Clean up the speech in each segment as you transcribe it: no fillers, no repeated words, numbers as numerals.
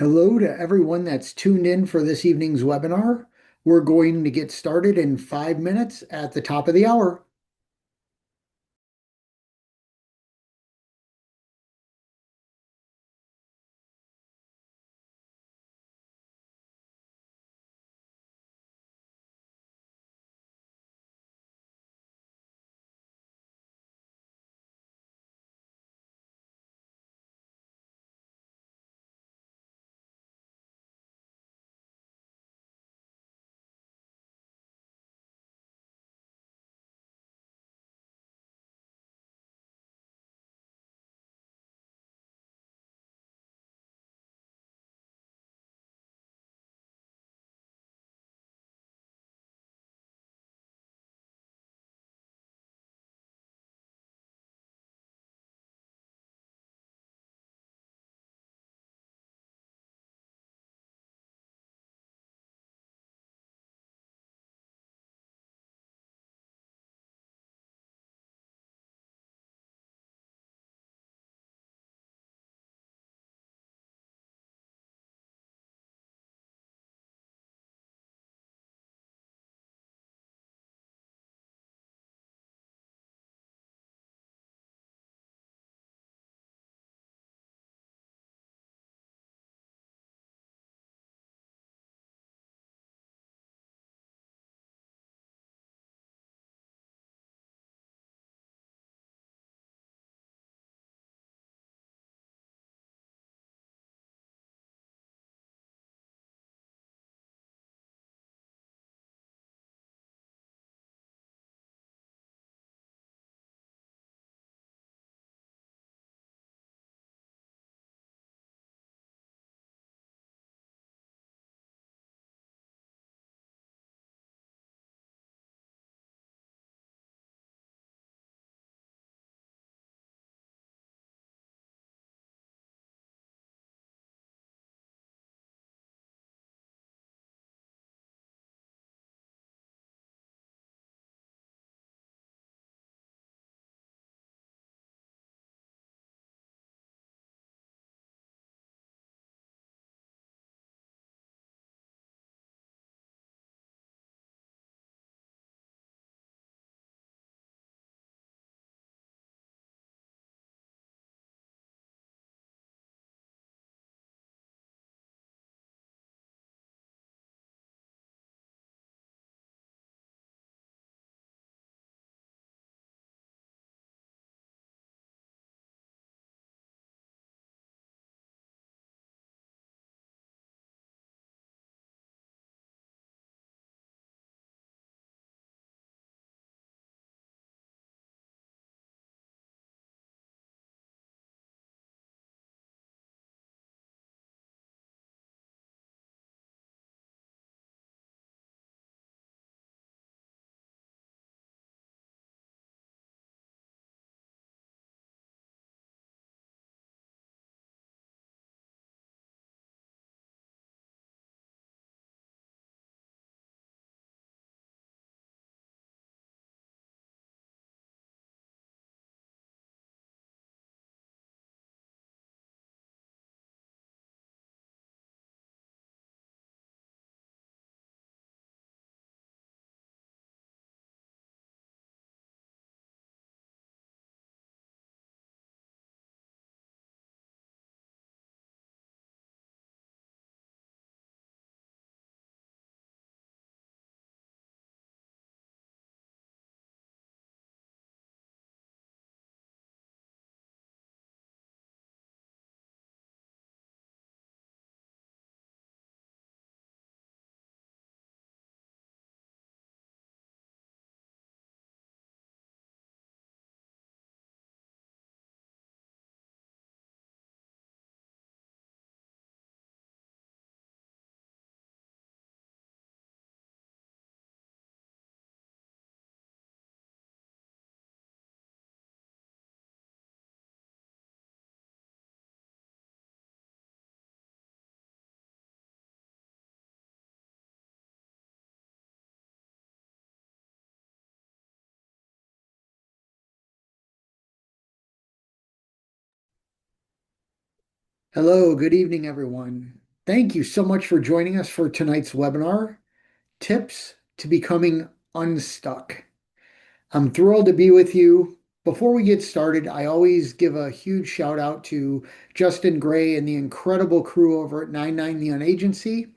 Hello to everyone that's tuned in for this evening's webinar. We're going to get started in 5 minutes at the top of the hour. Hello, good evening, everyone. Thank you so much for joining us for tonight's webinar, Tips to Becoming Unstuck. I'm thrilled to be with you. Before we get started, I always give a huge shout out to Justin Gray and the incredible crew over at 99 Neon Agency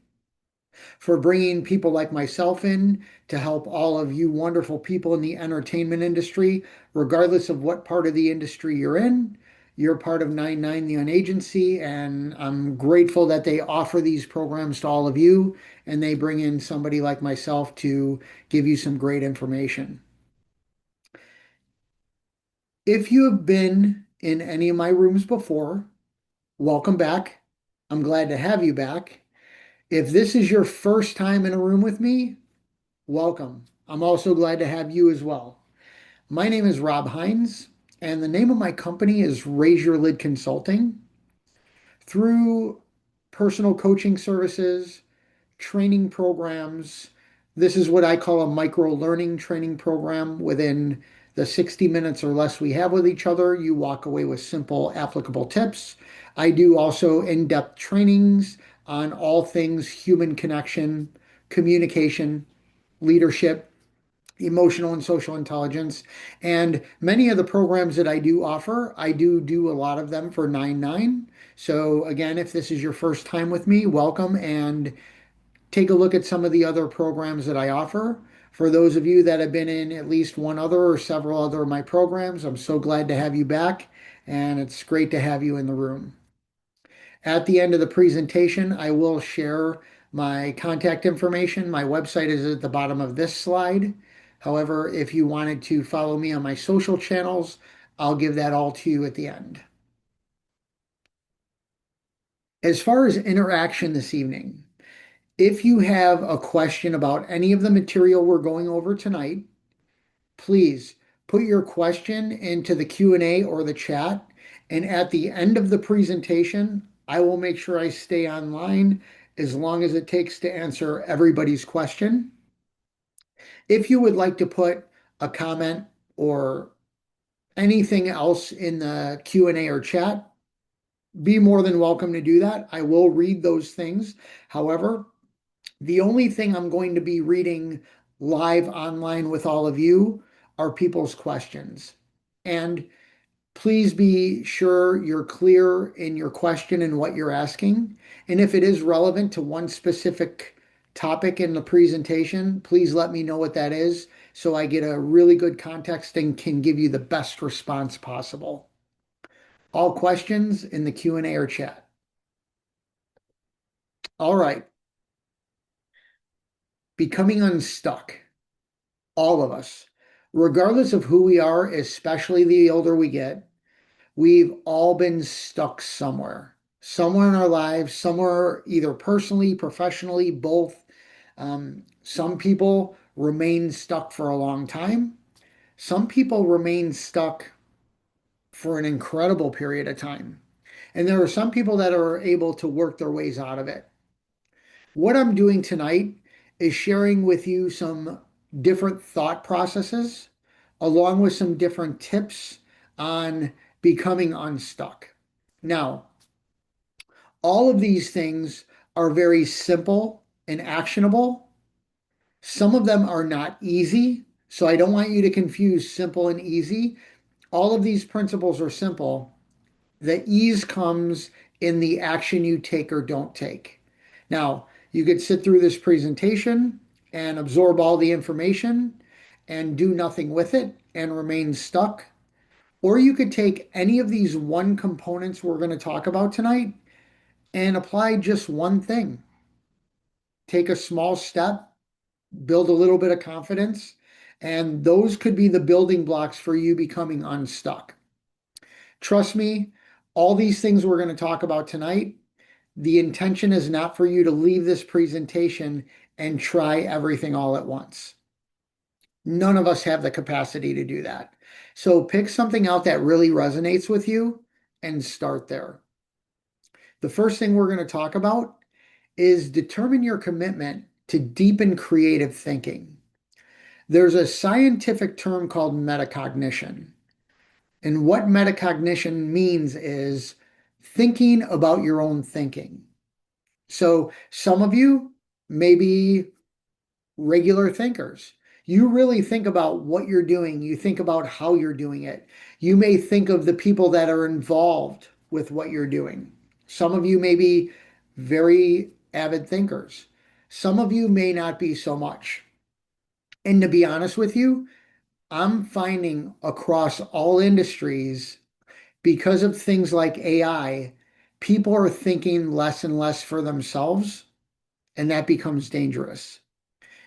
for bringing people like myself in to help all of you wonderful people in the entertainment industry, regardless of what part of the industry you're in. You're part of 99 Neon Agency, and I'm grateful that they offer these programs to all of you, and they bring in somebody like myself to give you some great information. If you have been in any of my rooms before, welcome back. I'm glad to have you back. If this is your first time in a room with me, welcome. I'm also glad to have you as well. My name is Rob Hinds, and the name of my company is Raise Your Lid Consulting. Through personal coaching services, training programs, this is what I call a micro learning training program. Within the 60 minutes or less we have with each other, you walk away with simple, applicable tips. I do also in-depth trainings on all things human connection, communication, leadership, emotional and social intelligence. And many of the programs that I do offer, I do a lot of them for 99. So again, if this is your first time with me, welcome and take a look at some of the other programs that I offer. For those of you that have been in at least one other or several other of my programs, I'm so glad to have you back, and it's great to have you in the room. At the end of the presentation, I will share my contact information. My website is at the bottom of this slide. However, if you wanted to follow me on my social channels, I'll give that all to you at the end. As far as interaction this evening, if you have a question about any of the material we're going over tonight, please put your question into the Q&A or the chat. And at the end of the presentation, I will make sure I stay online as long as it takes to answer everybody's question. If you would like to put a comment or anything else in the Q&A or chat, be more than welcome to do that. I will read those things. However, the only thing I'm going to be reading live online with all of you are people's questions. And please be sure you're clear in your question and what you're asking. And if it is relevant to one specific topic in the presentation, please let me know what that is so I get a really good context and can give you the best response possible. All questions in the Q&A or chat. All right. Becoming unstuck. All of us, regardless of who we are, especially the older we get, we've all been stuck somewhere in our lives, somewhere either personally, professionally, both. Some people remain stuck for a long time. Some people remain stuck for an incredible period of time. And there are some people that are able to work their ways out of it. What I'm doing tonight is sharing with you some different thought processes, along with some different tips on becoming unstuck. Now, all of these things are very simple and actionable. Some of them are not easy, so I don't want you to confuse simple and easy. All of these principles are simple. The ease comes in the action you take or don't take. Now, you could sit through this presentation and absorb all the information and do nothing with it and remain stuck. Or you could take any of these one components we're going to talk about tonight and apply just one thing. Take a small step, build a little bit of confidence, and those could be the building blocks for you becoming unstuck. Trust me, all these things we're going to talk about tonight, the intention is not for you to leave this presentation and try everything all at once. None of us have the capacity to do that. So pick something out that really resonates with you and start there. The first thing we're going to talk about is determine your commitment to deepen creative thinking. There's a scientific term called metacognition. And what metacognition means is thinking about your own thinking. So some of you may be regular thinkers. You really think about what you're doing. You think about how you're doing it. You may think of the people that are involved with what you're doing. Some of you may be very avid thinkers. Some of you may not be so much. And to be honest with you, I'm finding across all industries, because of things like AI, people are thinking less and less for themselves, and that becomes dangerous.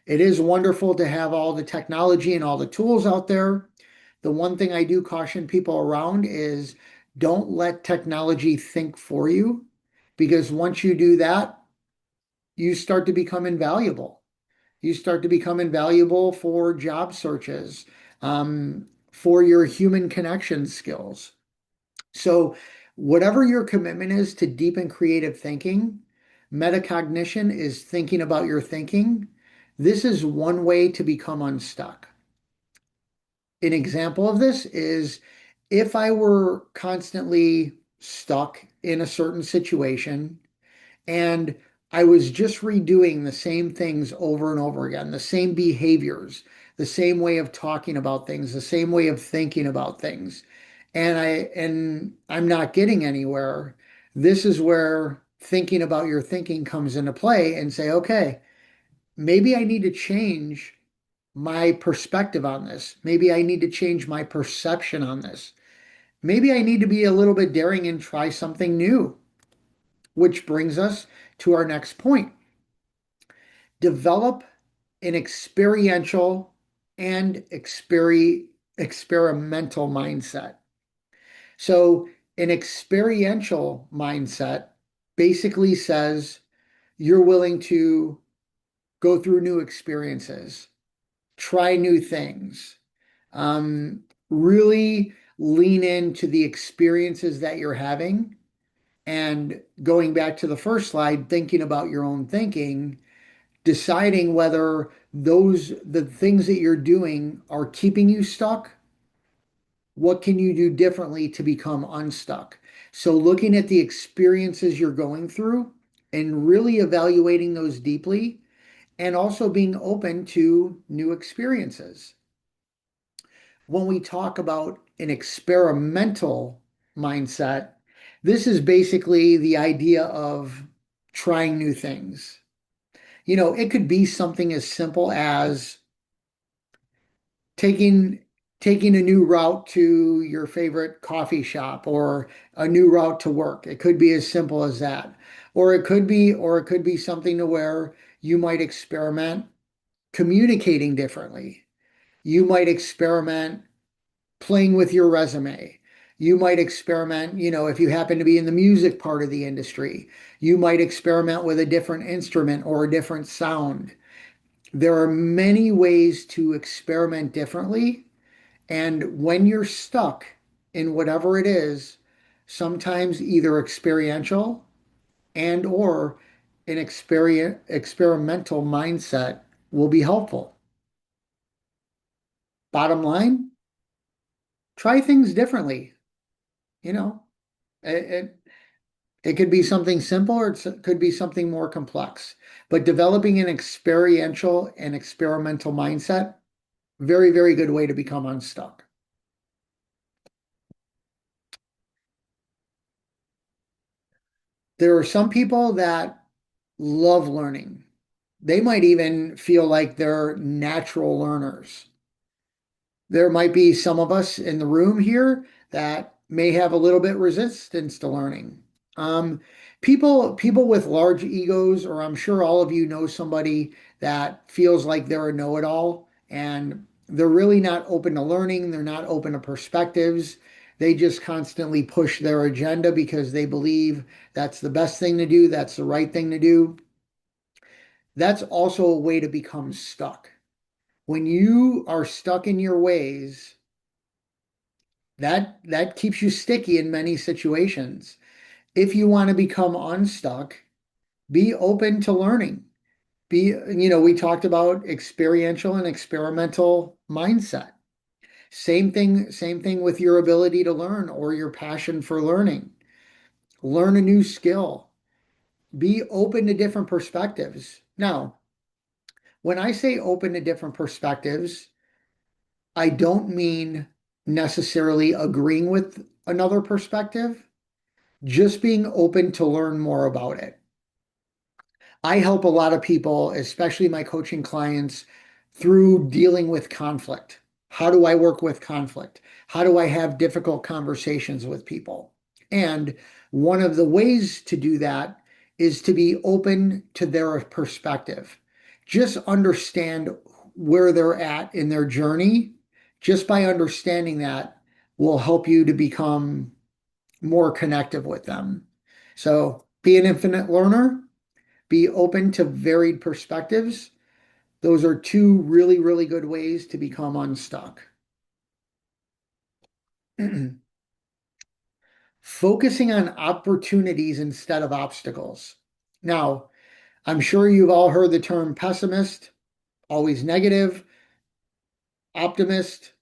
It is wonderful to have all the technology and all the tools out there. The one thing I do caution people around is don't let technology think for you, because once you do that, you start to become invaluable. You start to become invaluable for job searches, for your human connection skills. So, whatever your commitment is to deep and creative thinking, metacognition is thinking about your thinking. This is one way to become unstuck. An example of this is if I were constantly stuck in a certain situation and I was just redoing the same things over and over again, the same behaviors, the same way of talking about things, the same way of thinking about things, and I'm not getting anywhere. This is where thinking about your thinking comes into play and say, okay, maybe I need to change my perspective on this. Maybe I need to change my perception on this. Maybe I need to be a little bit daring and try something new, which brings us to our next point. Develop an experiential and experimental mindset. So, an experiential mindset basically says you're willing to go through new experiences, try new things, really lean into the experiences that you're having. And going back to the first slide, thinking about your own thinking, deciding whether the things that you're doing are keeping you stuck. What can you do differently to become unstuck? So, looking at the experiences you're going through and really evaluating those deeply, and also being open to new experiences. When we talk about an experimental mindset, this is basically the idea of trying new things. It could be something as simple as taking taking a new route to your favorite coffee shop or a new route to work. It could be as simple as that. Or it could be something to where you might experiment communicating differently. You might experiment playing with your resume. You might experiment, if you happen to be in the music part of the industry, you might experiment with a different instrument or a different sound. There are many ways to experiment differently. And when you're stuck in whatever it is, sometimes either experiential and or an experimental mindset will be helpful. Bottom line, try things differently. You know, it, it, it could be something simple or it could be something more complex. But developing an experiential and experimental mindset, very, very good way to become unstuck. There are some people that love learning. They might even feel like they're natural learners. There might be some of us in the room here that may have a little bit resistance to learning. Um, people with large egos, or I'm sure all of you know somebody that feels like they're a know-it-all and they're really not open to learning, they're not open to perspectives. They just constantly push their agenda because they believe that's the best thing to do, that's the right thing to do. That's also a way to become stuck. When you are stuck in your ways, that keeps you sticky in many situations. If you want to become unstuck, be open to learning. We talked about experiential and experimental mindset. Same thing with your ability to learn or your passion for learning. Learn a new skill. Be open to different perspectives. Now, when I say open to different perspectives, I don't mean necessarily agreeing with another perspective, just being open to learn more about it. I help a lot of people, especially my coaching clients, through dealing with conflict. How do I work with conflict? How do I have difficult conversations with people? And one of the ways to do that is to be open to their perspective. Just understand where they're at in their journey. Just by understanding that will help you to become more connective with them. So be an infinite learner, be open to varied perspectives. Those are two really, really good ways to become unstuck. Focusing on opportunities instead of obstacles. Now, I'm sure you've all heard the term pessimist, always negative, optimist,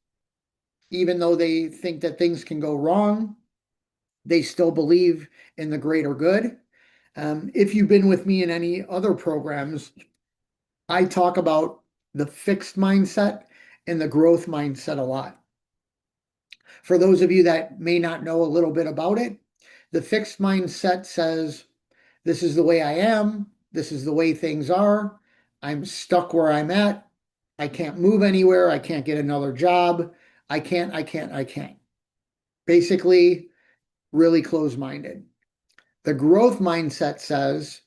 even though they think that things can go wrong, they still believe in the greater good. If you've been with me in any other programs, I talk about the fixed mindset and the growth mindset a lot. For those of you that may not know a little bit about it, the fixed mindset says, this is the way I am, this is the way things are, I'm stuck where I'm at, I can't move anywhere, I can't get another job, I can't. Basically, really close minded. The growth mindset says,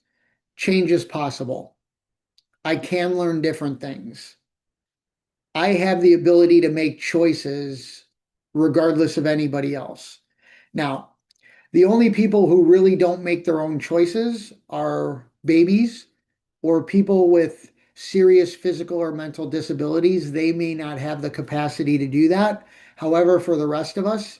change is possible. I can learn different things. I have the ability to make choices regardless of anybody else. Now, the only people who really don't make their own choices are babies or people with serious physical or mental disabilities. They may not have the capacity to do that. However, for the rest of us,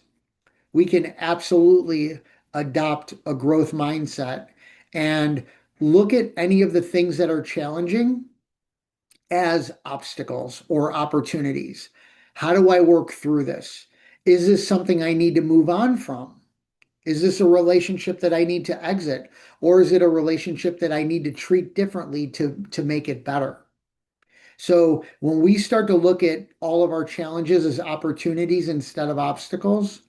we can absolutely adopt a growth mindset and look at any of the things that are challenging as obstacles or opportunities. How do I work through this? Is this something I need to move on from? Is this a relationship that I need to exit? Or is it a relationship that I need to treat differently to make it better? So when we start to look at all of our challenges as opportunities instead of obstacles,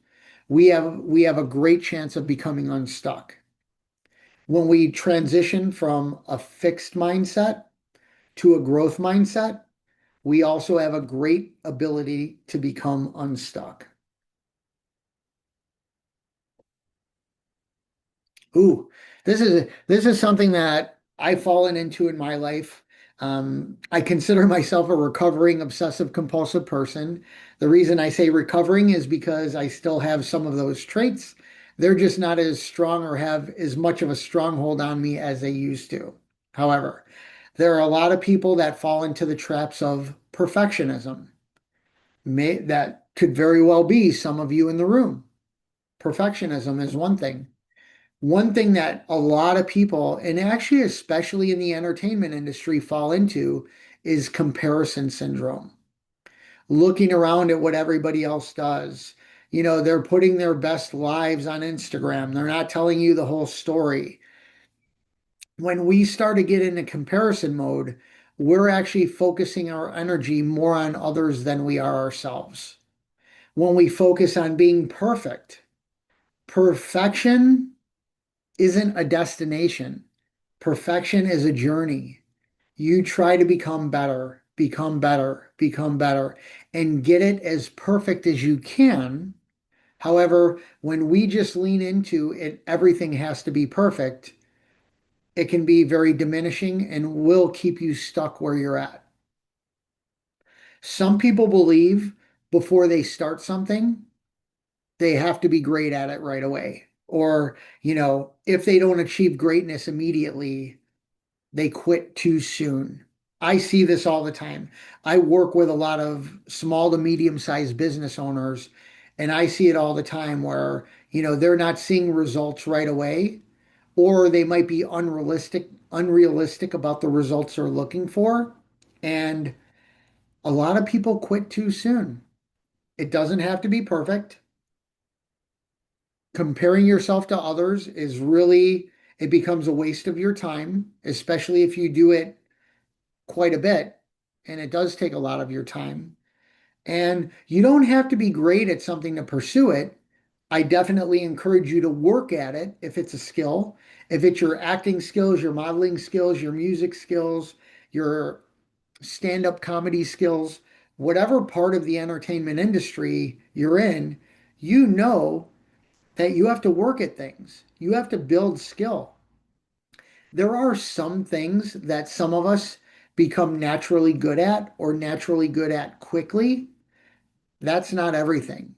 we have a great chance of becoming unstuck. When we transition from a fixed mindset to a growth mindset, we also have a great ability to become unstuck. Ooh, this is something that I've fallen into in my life. I consider myself a recovering obsessive compulsive person. The reason I say recovering is because I still have some of those traits. They're just not as strong or have as much of a stronghold on me as they used to. However, there are a lot of people that fall into the traps of perfectionism. That could very well be some of you in the room. Perfectionism is one thing. One thing that a lot of people, and actually especially in the entertainment industry, fall into is comparison syndrome. Looking around at what everybody else does. They're putting their best lives on Instagram. They're not telling you the whole story. When we start to get into comparison mode, we're actually focusing our energy more on others than we are ourselves. When we focus on being perfect, perfection isn't a destination. Perfection is a journey. You try to become better, become better, become better, and get it as perfect as you can. However, when we just lean into it, everything has to be perfect, it can be very diminishing and will keep you stuck where you're at. Some people believe before they start something, they have to be great at it right away. Or, if they don't achieve greatness immediately, they quit too soon. I see this all the time. I work with a lot of small to medium-sized business owners, and I see it all the time where, they're not seeing results right away, or they might be unrealistic about the results they're looking for. And a lot of people quit too soon. It doesn't have to be perfect. Comparing yourself to others is really, It becomes a waste of your time, especially if you do it quite a bit, and it does take a lot of your time. And you don't have to be great at something to pursue it. I definitely encourage you to work at it if it's a skill. If it's your acting skills, your modeling skills, your music skills, your stand-up comedy skills, whatever part of the entertainment industry you're in, you know that you have to work at things. You have to build skill. There are some things that some of us become naturally good at or naturally good at quickly. That's not everything,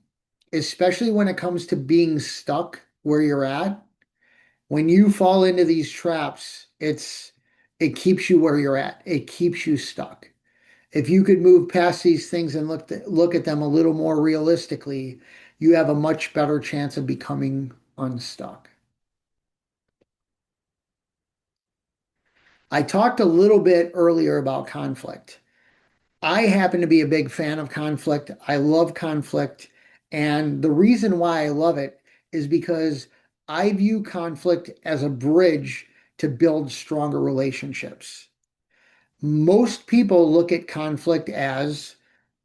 especially when it comes to being stuck where you're at. When you fall into these traps, it keeps you where you're at. It keeps you stuck. If you could move past these things and look at them a little more realistically, you have a much better chance of becoming unstuck. I talked a little bit earlier about conflict. I happen to be a big fan of conflict. I love conflict. And the reason why I love it is because I view conflict as a bridge to build stronger relationships. Most people look at conflict as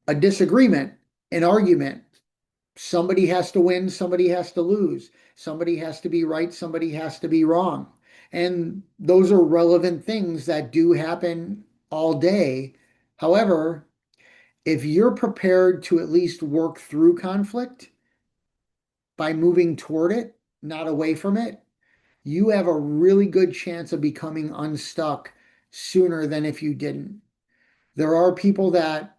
a disagreement, an argument. Somebody has to win, somebody has to lose. Somebody has to be right, somebody has to be wrong. And those are relevant things that do happen all day. However, if you're prepared to at least work through conflict by moving toward it, not away from it, you have a really good chance of becoming unstuck sooner than if you didn't. There are people that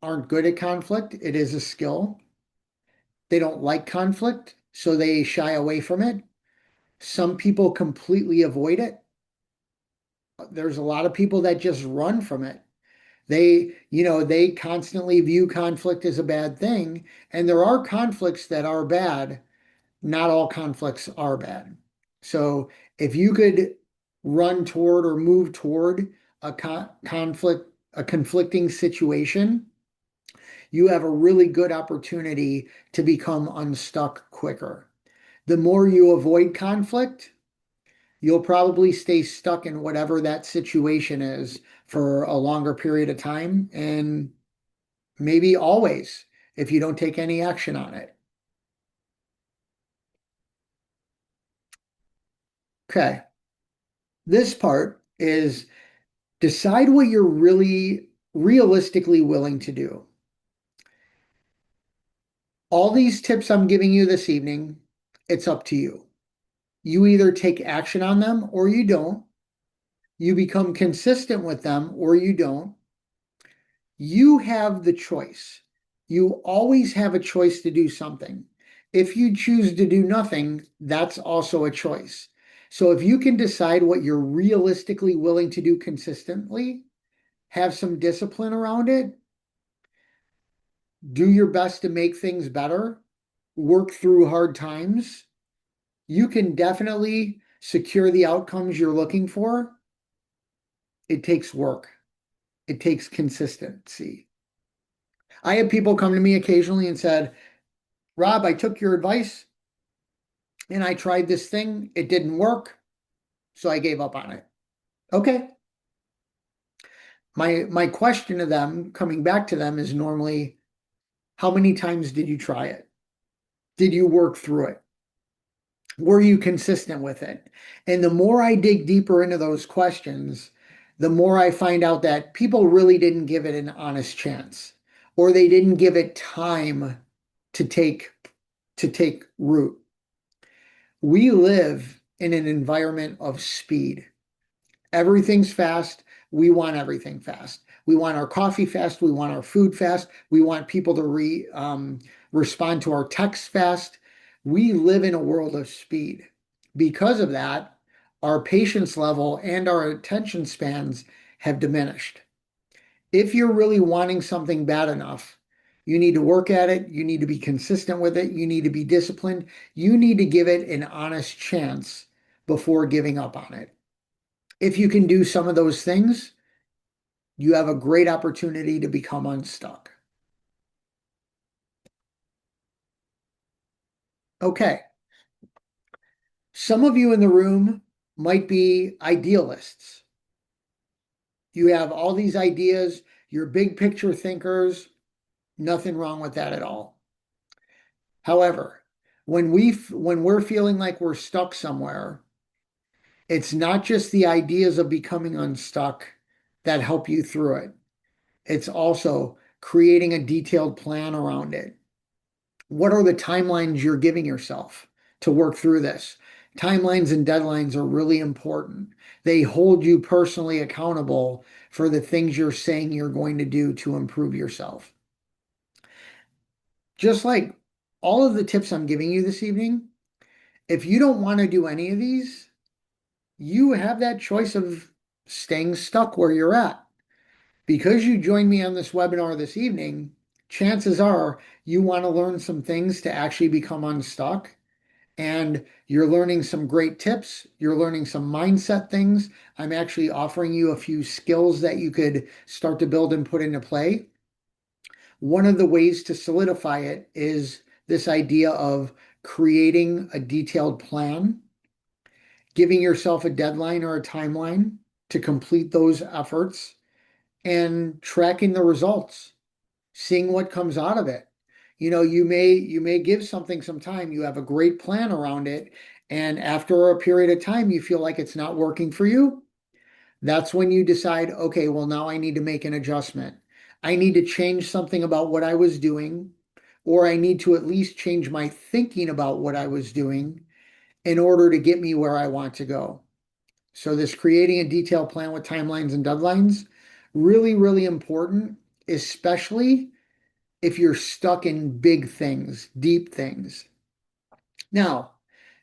aren't good at conflict. It is a skill. They don't like conflict, so they shy away from it. Some people completely avoid it. There's a lot of people that just run from it. They constantly view conflict as a bad thing, and there are conflicts that are bad. Not all conflicts are bad. So if you could run toward or move toward a conflicting situation, you have a really good opportunity to become unstuck quicker. The more you avoid conflict, you'll probably stay stuck in whatever that situation is for a longer period of time, and maybe always if you don't take any action on it. Okay. This part is decide what you're really realistically willing to do. All these tips I'm giving you this evening, it's up to you. You either take action on them or you don't. You become consistent with them or you don't. You have the choice. You always have a choice to do something. If you choose to do nothing, that's also a choice. So if you can decide what you're realistically willing to do consistently, have some discipline around it, do your best to make things better, work through hard times, you can definitely secure the outcomes you're looking for. It takes work. It takes consistency. I have people come to me occasionally and said, Rob, I took your advice and I tried this thing. It didn't work, so I gave up on it. Okay. My question to them, coming back to them, is normally, how many times did you try it? Did you work through it? Were you consistent with it? And the more I dig deeper into those questions, the more I find out that people really didn't give it an honest chance, or they didn't give it time to take root. We live in an environment of speed. Everything's fast. We want everything fast. We want our coffee fast. We want our food fast. We want people to respond to our texts fast. We live in a world of speed. Because of that, our patience level and our attention spans have diminished. If you're really wanting something bad enough, you need to work at it. You need to be consistent with it. You need to be disciplined. You need to give it an honest chance before giving up on it. If you can do some of those things, you have a great opportunity to become unstuck. Okay, Some of you in the room might be idealists. You have all these ideas, you're big picture thinkers, nothing wrong with that at all. However, when we're feeling like we're stuck somewhere, it's not just the ideas of becoming unstuck that help you through it. It's also creating a detailed plan around it. What are the timelines you're giving yourself to work through this? Timelines and deadlines are really important. They hold you personally accountable for the things you're saying you're going to do to improve yourself. Just like all of the tips I'm giving you this evening, if you don't want to do any of these, you have that choice of staying stuck where you're at. Because you joined me on this webinar this evening, chances are you want to learn some things to actually become unstuck. And you're learning some great tips. You're learning some mindset things. I'm actually offering you a few skills that you could start to build and put into play. One of the ways to solidify it is this idea of creating a detailed plan, giving yourself a deadline or a timeline to complete those efforts, and tracking the results, seeing what comes out of it. You may give something some time, you have a great plan around it, and after a period of time you feel like it's not working for you. That's when you decide, okay, well, now I need to make an adjustment. I need to change something about what I was doing, or I need to at least change my thinking about what I was doing in order to get me where I want to go. So this creating a detailed plan with timelines and deadlines, really, really important, especially if you're stuck in big things, deep things. Now,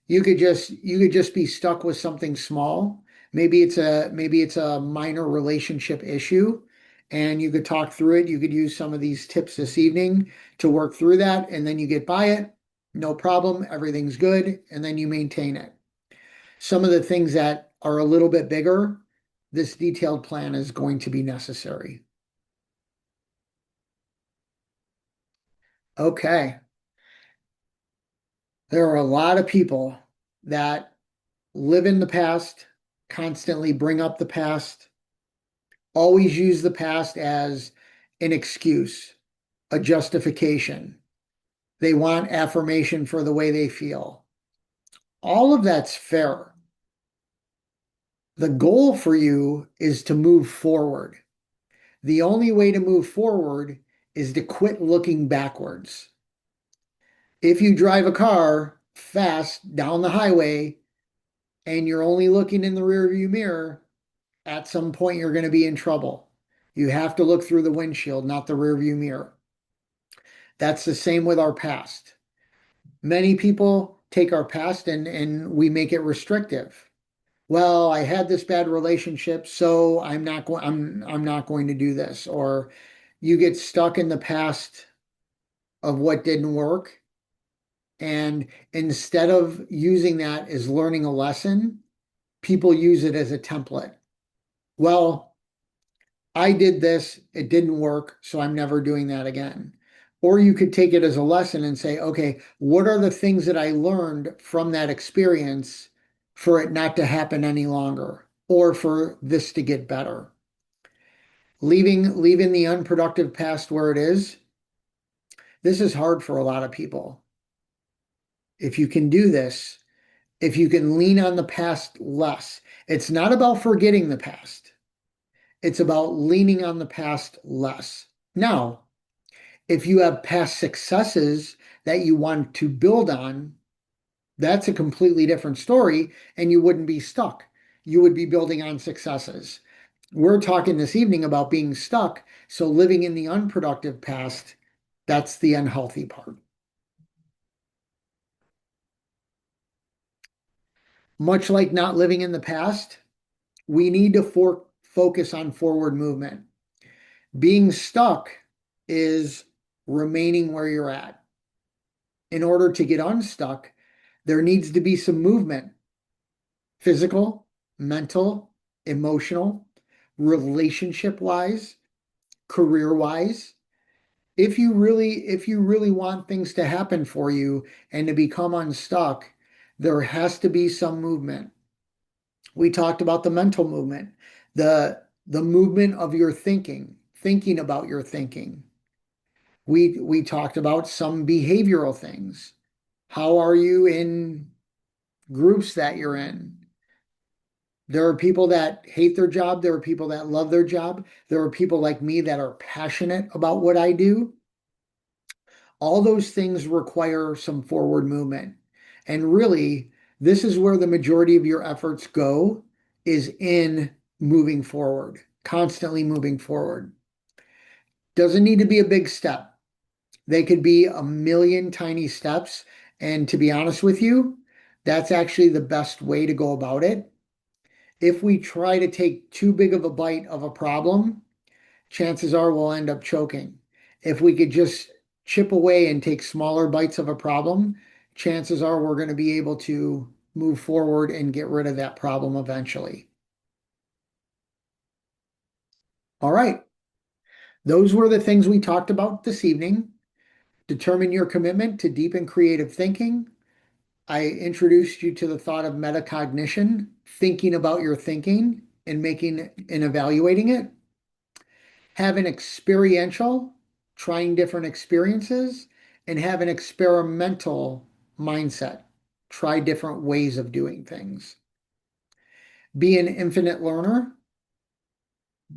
you could just be stuck with something small. Maybe it's a minor relationship issue, and you could talk through it. You could use some of these tips this evening to work through that, and then you get by it. No problem, everything's good, and then you maintain it. Some of the things that are a little bit bigger, this detailed plan is going to be necessary. Okay. There are a lot of people that live in the past, constantly bring up the past, always use the past as an excuse, a justification. They want affirmation for the way they feel. All of that's fair. The goal for you is to move forward. The only way to move forward is to quit looking backwards. If you drive a car fast down the highway and you're only looking in the rearview mirror, at some point you're going to be in trouble. You have to look through the windshield, not the rearview mirror. That's the same with our past. Many people take our past and we make it restrictive. Well, I had this bad relationship, so I'm not going to do this. Or you get stuck in the past of what didn't work. And instead of using that as learning a lesson, people use it as a template. Well, I did this, it didn't work, so I'm never doing that again. Or you could take it as a lesson and say, okay, what are the things that I learned from that experience for it not to happen any longer, or for this to get better? Leaving the unproductive past where it is, this is hard for a lot of people. If you can do this, if you can lean on the past less, it's not about forgetting the past. It's about leaning on the past less. Now, if you have past successes that you want to build on, that's a completely different story, and you wouldn't be stuck. You would be building on successes. We're talking this evening about being stuck, so living in the unproductive past, that's the unhealthy part. Much like not living in the past, we need to focus on forward movement. Being stuck is remaining where you're at. In order to get unstuck, there needs to be some movement, physical, mental, emotional, relationship wise, career wise. If you really want things to happen for you and to become unstuck, There has to be some movement. We talked about the mental movement, the movement of your thinking, thinking about your thinking. We talked about some behavioral things. How are you in groups that you're in? There are people that hate their job. There are people that love their job. There are people like me that are passionate about what I do. All those things require some forward movement. And really, this is where the majority of your efforts go, is in moving forward, constantly moving forward. Doesn't need to be a big step. They could be a million tiny steps. And to be honest with you, that's actually the best way to go about it. If we try to take too big of a bite of a problem, chances are we'll end up choking. If we could just chip away and take smaller bites of a problem, chances are we're going to be able to move forward and get rid of that problem eventually. All right. Those were the things we talked about this evening. Determine your commitment to deep and creative thinking. I introduced you to the thought of metacognition, thinking about your thinking and making and evaluating it. Have an experiential, trying different experiences, and have an experimental mindset. Try different ways of doing things. Be an infinite learner.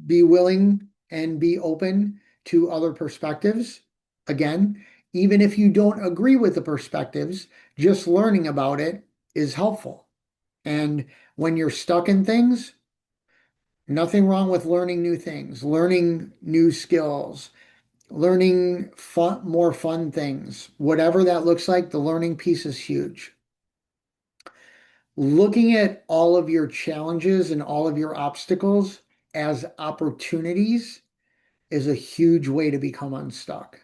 Be willing and be open to other perspectives. Again, even if you don't agree with the perspectives, just learning about it is helpful. And when you're stuck in things, nothing wrong with learning new things, learning new skills, learning more fun things. Whatever that looks like, the learning piece is huge. Looking at all of your challenges and all of your obstacles as opportunities is a huge way to become unstuck.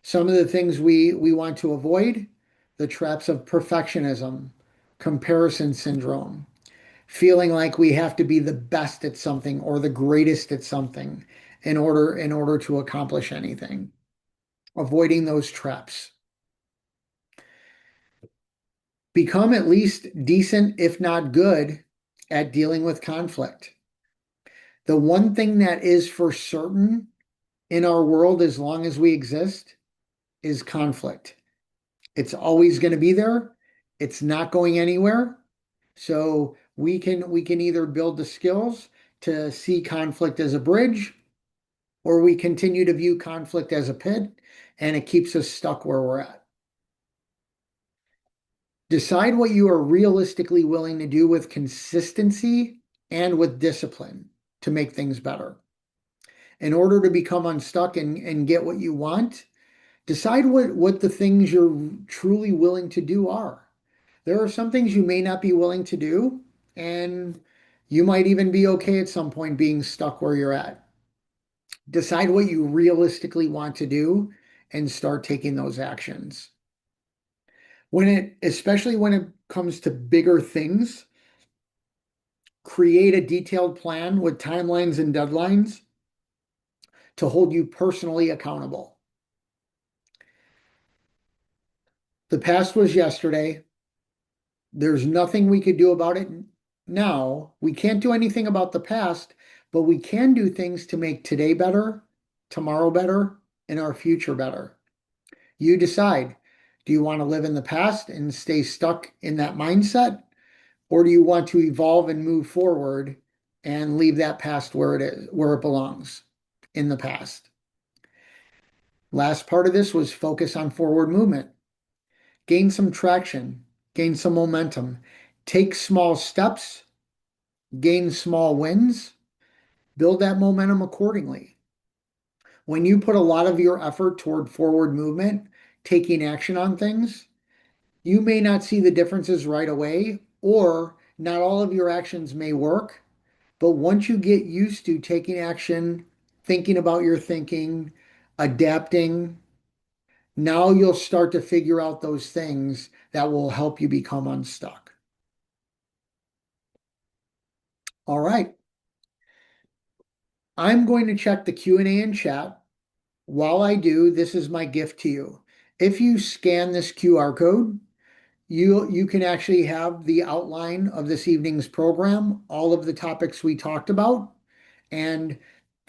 Some of the things we want to avoid, the traps of perfectionism, comparison syndrome, feeling like we have to be the best at something or the greatest at something in order to accomplish anything. Avoiding those traps. Become at least decent, if not good, at dealing with conflict. The one thing that is for certain in our world, as long as we exist, is conflict. It's always going to be there. It's not going anywhere. So we can either build the skills to see conflict as a bridge, or we continue to view conflict as a pit, and it keeps us stuck where we're at. Decide what you are realistically willing to do with consistency and with discipline to make things better. In order to become unstuck and get what you want, decide what the things you're truly willing to do are. There are some things you may not be willing to do, and you might even be okay at some point being stuck where you're at. Decide what you realistically want to do and start taking those actions. Especially when it comes to bigger things, create a detailed plan with timelines and deadlines to hold you personally accountable. The past was yesterday. There's nothing we could do about it now. We can't do anything about the past, but we can do things to make today better, tomorrow better, and our future better. You decide. Do you want to live in the past and stay stuck in that mindset? Or do you want to evolve and move forward and leave that past where it is, where it belongs, in the past? Last part of this was focus on forward movement. Gain some traction, gain some momentum, take small steps, gain small wins, build that momentum accordingly. When you put a lot of your effort toward forward movement, taking action on things, you may not see the differences right away, or not all of your actions may work. But once you get used to taking action, thinking about your thinking, adapting, now you'll start to figure out those things that will help you become unstuck. All right. I'm going to check the Q&A in chat. While I do, this is my gift to you. If you scan this QR code, You can actually have the outline of this evening's program, all of the topics we talked about, and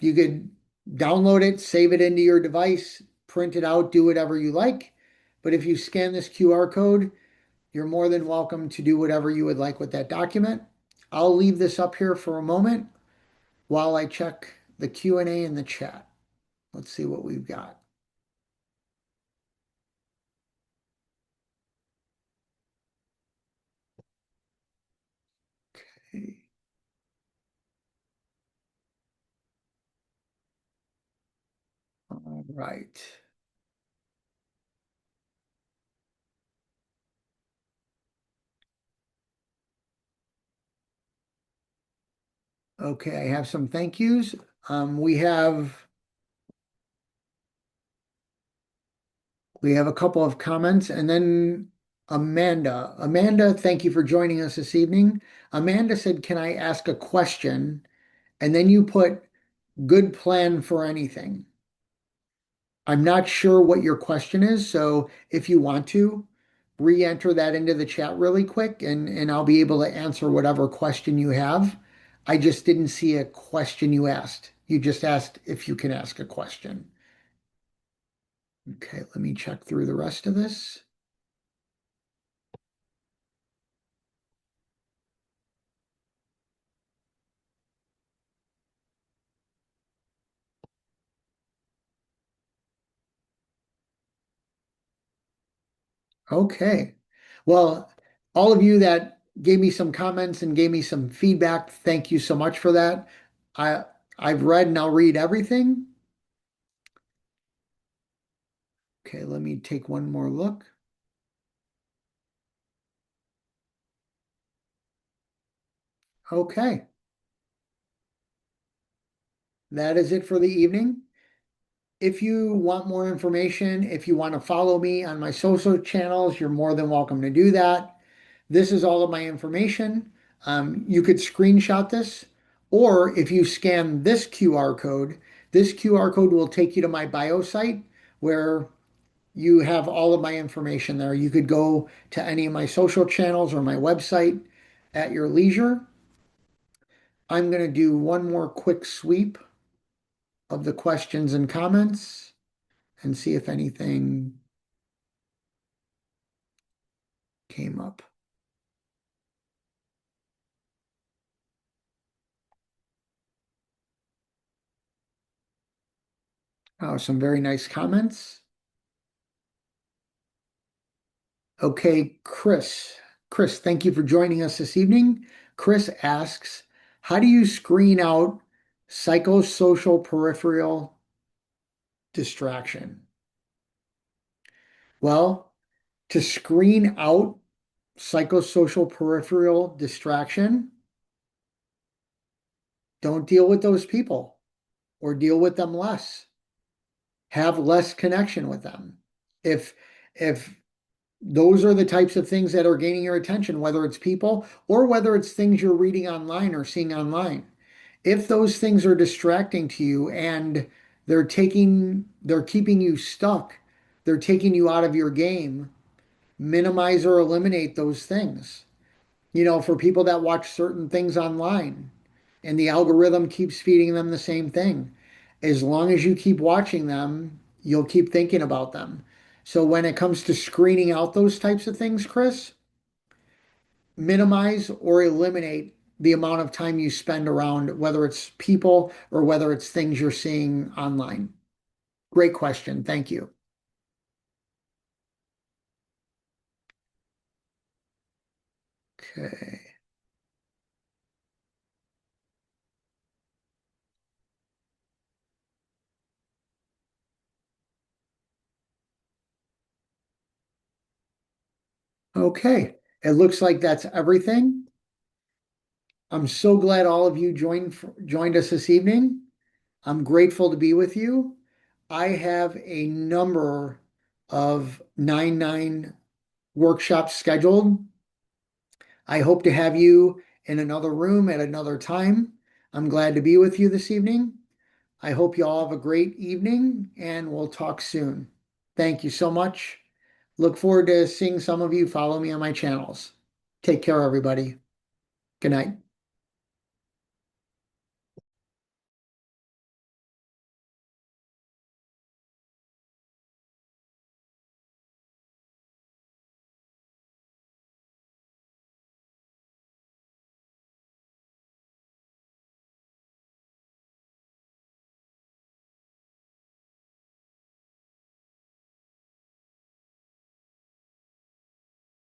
you could download it, save it into your device, print it out, do whatever you like. But if you scan this QR code, you're more than welcome to do whatever you would like with that document. I'll leave this up here for a moment while I check the Q&A in the chat. Let's see what we've got. Okay. All right. Okay, I have some thank yous. We have a couple of comments, and then Amanda. Amanda, thank you for joining us this evening. Amanda said, "Can I ask a question?" And then you put good plan for anything. I'm not sure what your question is, so if you want to re-enter that into the chat really quick, and I'll be able to answer whatever question you have. I just didn't see a question you asked. You just asked if you can ask a question. Okay, let me check through the rest of this. Okay. Well, all of you that gave me some comments and gave me some feedback, thank you so much for that. I I've read and I'll read everything. Okay, let me take one more look. Okay. That is it for the evening. If you want more information, if you want to follow me on my social channels, you're more than welcome to do that. This is all of my information. You could screenshot this, or if you scan this QR code will take you to my bio site where you have all of my information there. You could go to any of my social channels or my website at your leisure. I'm going to do one more quick sweep of the questions and comments and see if anything came up. Oh, some very nice comments. Okay, Chris. Chris, thank you for joining us this evening. Chris asks, how do you screen out psychosocial peripheral distraction? Well, to screen out psychosocial peripheral distraction, don't deal with those people or deal with them less. Have less connection with them. If if those are the types of things that are gaining your attention, whether it's people or whether it's things you're reading online or seeing online. If those things are distracting to you and they're keeping you stuck, they're taking you out of your game, minimize or eliminate those things. For people that watch certain things online and the algorithm keeps feeding them the same thing, as long as you keep watching them, you'll keep thinking about them. So when it comes to screening out those types of things, Chris, minimize or eliminate the amount of time you spend around whether it's people or whether it's things you're seeing online. Great question. Thank you. Okay. Okay. It looks like that's everything. I'm so glad all of you joined us this evening. I'm grateful to be with you. I have a number of 9-9 workshops scheduled. I hope to have you in another room at another time. I'm glad to be with you this evening. I hope you all have a great evening and we'll talk soon. Thank you so much. Look forward to seeing some of you follow me on my channels. Take care, everybody. Good night.